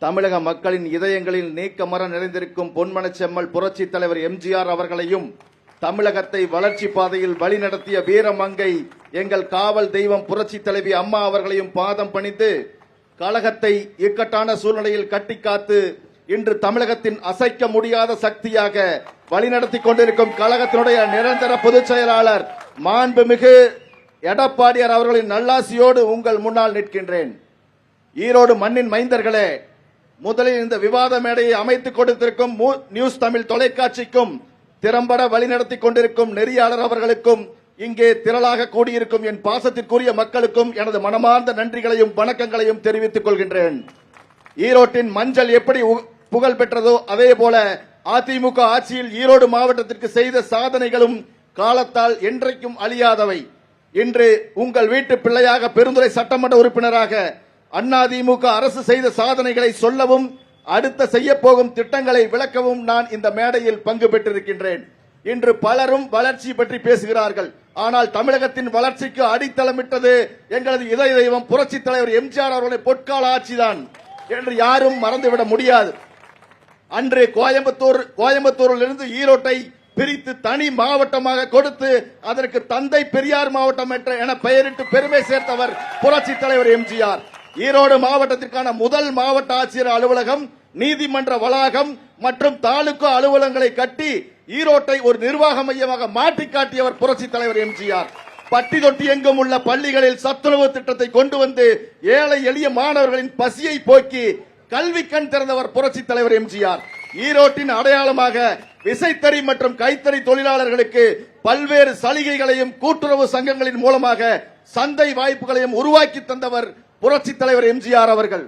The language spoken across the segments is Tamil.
தமிழக மக்களின் இதயங்களில் நீக்கமர நிறைந்திருக்கும் பொன்மனச் செம்மல் புரட்சி தலைவர் எம்ஜிஆர் அவர்களையும் தமிழகத்தை வளர்ச்சி பாதையில் வழிநடத்திய வீரமங்கை எங்கள் காவல் தெய்வம் புரட்சி தலைவி அம்மா அவர்களையும் பாதம் பணிந்து கழகத்தை இக்கட்டான சூழ்நிலையில் கட்டிக்காத்து இன்று தமிழகத்தின் அசைக்க முடியாத சக்தியாக வழிநடத்தி கொண்டிருக்கும் கழகத்தினுடைய நிரந்தர பொதுச் செயலாளர் மாண்புமிகு எடப்பாடியார் அவர்களின் நல்லாசியோடு உங்கள் முன்னால் நிற்கின்றேன். ஈரோடு மண்ணின் மைந்தர்களே, முதலில் இந்த விவாத மேடையை அமைத்துக் கொடுத்திருக்கும் நியூஸ் தமிழ் தொலைக்காட்சிக்கும் திறம்பட வழிநடத்தி கொண்டிருக்கும் நெறியாளர் அவர்களுக்கும் இங்கே திரளாக கூடியிருக்கும் என் பாசத்திற்குரிய மக்களுக்கும் எனது மனமார்ந்த நன்றிகளையும் வணக்கங்களையும் தெரிவித்துக் கொள்கின்றேன். ஈரோட்டின் மஞ்சள் எப்படி புகழ் பெற்றதோ அதே போல அதிமுக ஆட்சியில் ஈரோடு மாவட்டத்திற்கு செய்த சாதனைகளும் காலத்தால் என்றைக்கும் அழியாதவை. இன்று உங்கள் வீட்டு பிள்ளையாக பெருந்துறை சட்டமன்ற உறுப்பினராக அதிமுக அரசு செய்த சாதனைகளை சொல்லவும் அடுத்த செய்யப்போகும் திட்டங்களை விளக்கவும் நான் இந்த மேடையில் பங்கு பெற்றிருக்கின்றேன். இன்று பலரும் வளர்ச்சி பற்றி பேசுகிறார்கள். ஆனால் தமிழகத்தின் வளர்ச்சிக்கு அடித்தளமிட்டது எங்களது இதய தெய்வம் புரட்சி தலைவர் எம்ஜிஆர் அவர்களுடைய பொற்கால ஆட்சிதான் என்று யாரும் மறந்துவிட முடியாது. அன்று கோயம்புத்தூரில் இருந்து ஈரோட்டை பிரித்து தனி மாவட்டமாக கொடுத்து அதற்கு தந்தை பெரியார் மாவட்டம் என பெயரிட்டு பெருமை சேர்த்தவர் புரட்சி தலைவர் எம்ஜிஆர். ஈரோடு மாவட்டத்திற்கான முதல் மாவட்ட ஆட்சியர் அலுவலகம், நீதிமன்ற வளாகம் மற்றும் தாலுகா அலுவலகங்களை கட்டி ஈரோட்டை ஒரு நிர்வாக மையமாக மாற்றி காட்டியவர் புரட்சி தலைவர் எம்ஜிஆர். பட்டி தொட்டி எங்கும் உள்ள பள்ளிகளில் சத்துணவு திட்டத்தை கொண்டு வந்து ஏழை எளிய மாணவர்களின் பசியை போக்கி கல்வி கண் திறந்தவர் புரட்சி தலைவர் எம்ஜிஆர். ஈரோட்டின் அடையாளமாக விசைத்தறி மற்றும் கைத்தறி தொழிலாளர்களுக்கு பல்வேறு சலுகைகளையும் கூட்டுறவு சங்கங்களின் மூலமாக சந்தை வாய்ப்புகளையும் உருவாக்கி தந்தவர் புரட்சி தலைவர் எம்ஜிஆர் அவர்கள்.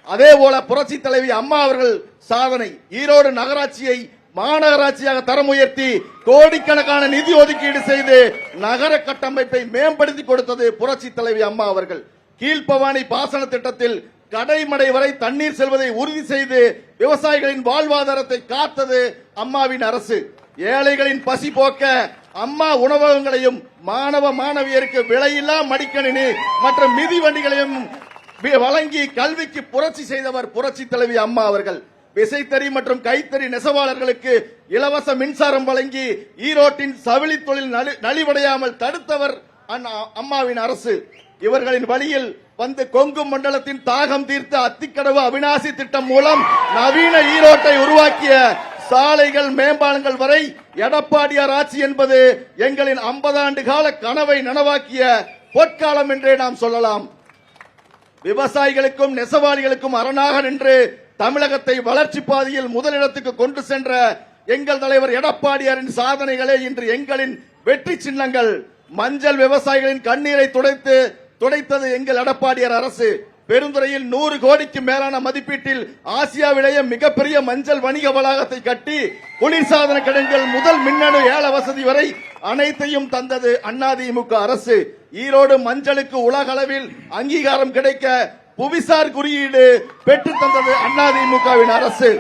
அதேபோல புரட்சி தலைவி அம்மா அவர்கள் சாதனை, ஈரோடு நகராட்சியை மாநகராட்சியாக தரம் உயர்த்தி கோடிக்கணக்கான நிதி ஒதுக்கீடு செய்து நகர கட்டமைப்பை மேம்படுத்தி கொடுத்தது புரட்சி தலைவி அம்மா அவர்கள். கீழ்பவானி பாசன திட்டத்தில் கடைமடை வரை தண்ணீர் செல்வதை உறுதி செய்து விவசாயிகளின் வாழ்வாதாரத்தை காத்தது அம்மாவின் அரசு. ஏழைகளின் பசி போக்க அம்மா உணவகங்களையும் மாணவ மாணவியருக்கு விலையில்லா மடிக்கணினி மற்றும் மிதிவண்டிகளையும் வழங்கி கல்விக்கு புரட்சி செய்தவர் புரட்சி தலைவி அம்மா அவர்கள். விசைத்தறி மற்றும் கைத்தறி நெசவாளர்களுக்கு இலவச மின்சாரம் வழங்கி ஈரோட்டின் சவிழி தொழில் நலிவடையாமல் தடுத்தவர் அம்மாவின் அரசு. இவர்களின் வழியில் வந்து கொங்கு மண்டலத்தின் தாகம் தீர்த்த அத்திக்கடவு அவிநாசி திட்டம் மூலம் நவீன ஈரோட்டை உருவாக்கிய சாலைகள் மேம்பாலங்கள் வரை எடப்பாடியார் ஆட்சி என்பது எங்களின் 50 ஆண்டு கால கனவை நனவாக்கிய பொற்காலம் என்றே நாம் சொல்லலாம். விவசாயிகளுக்கும் நெசவாளிகளுக்கும் அரணாக நின்று தமிழகத்தை வளர்ச்சி பாதையில் முதலிடத்துக்கு கொண்டு சென்ற எங்கள் தலைவர் எடப்பாடியாரின் சாதனைகளே இன்று எங்களின் வெற்றி சின்னங்கள். மஞ்சள் விவசாயிகளின் கண்ணீரை துடைத்தது எங்கள் எடப்பாடியார் அரசு. பெருந்துறையில் 100 கோடிக்கு மேலான மதிப்பீட்டில் ஆசியாவிலேயே மிகப்பெரிய மஞ்சள் வணிக வளாகத்தை கட்டி குளிர்சாதன கிடங்குகள் முதல் மின்னணு ஏல வசதி வரை அனைத்தையும் தந்தது அதிமுக அரசு. ஈரோடு மஞ்சளுக்கு உலக அளவில் அங்கீகாரம் கிடைக்க புவிசார் குறியீடு பெற்று தந்தது அதிமுகவின் அரசு.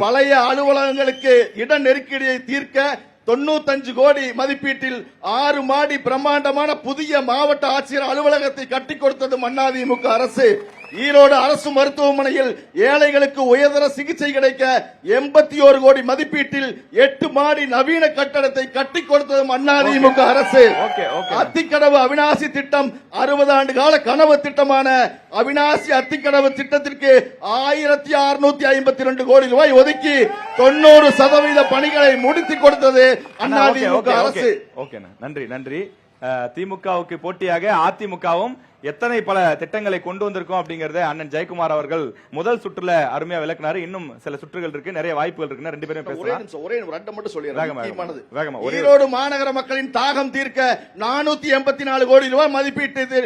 பழைய அலுவலகங்களுக்கு இட நெருக்கடியை தீர்க்க 95 கோடி மதிப்பீட்டில் 6 மாடி பிரம்மாண்டமான புதிய மாவட்ட ஆட்சியர் அலுவலகத்தை கட்டிக் கொடுத்தது அதிமுக அரசு. ஈரோடு அரசு மருத்துவமனையில் ஏழைகளுக்கு உயர்தர சிகிச்சை கிடைக்க 81 கோடி மதிப்பீட்டில் 8 மாடி நவீன கட்டடத்தை கட்டிக் கொடுத்தது அதிமுக அரசு. அத்திக்கடவு அவிநாசி திட்டம் 60 ஆண்டு கால கனவு திட்டமான அவிநாசி அத்திக்கடவு திட்டத்திற்கு 1652 கோடி ரூபாய் ஒதுக்கி 90% பணிகளை முடித்து கொடுத்தது அதிமுக அரசு. நன்றி. திமுகவுக்கு போட்டியாக அதிமுகவும் எத்தனை பல திட்டங்களை கொண்டு வந்திருக்கோம் அப்படிங்கறத அண்ணன் ஜெயக்குமார் அவர்கள் முதல் சுற்றுல அருமையா விளக்குனாரு. இன்னும் சில சுற்றுகள் இருக்கு, நிறைய வாய்ப்புகள் இருக்கு. 2 பேரும் பேசலாம். ஒரே ரெண்டு மட்டும் சொல்லிடுறேன். ஈரோடு மாநகர மக்களின் தாகம் தீர்க்க 484 கோடி ரூபாய் மதிப்பீட்டு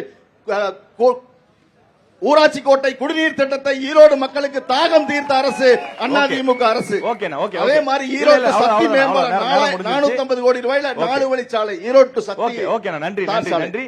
ஊராட்சி கோட்டை குடிநீர் திட்டத்தை ஈரோடு மக்களுக்கு தாகம் தீர்த்த அரசு அதிமுக அரசு. அதே மாதிரி ஈரோடு சக்தி மேம்பாலம் 450 கோடி ரூபாயில 4 வழிச்சாலை ஈரோடு சக்தி. நன்றி.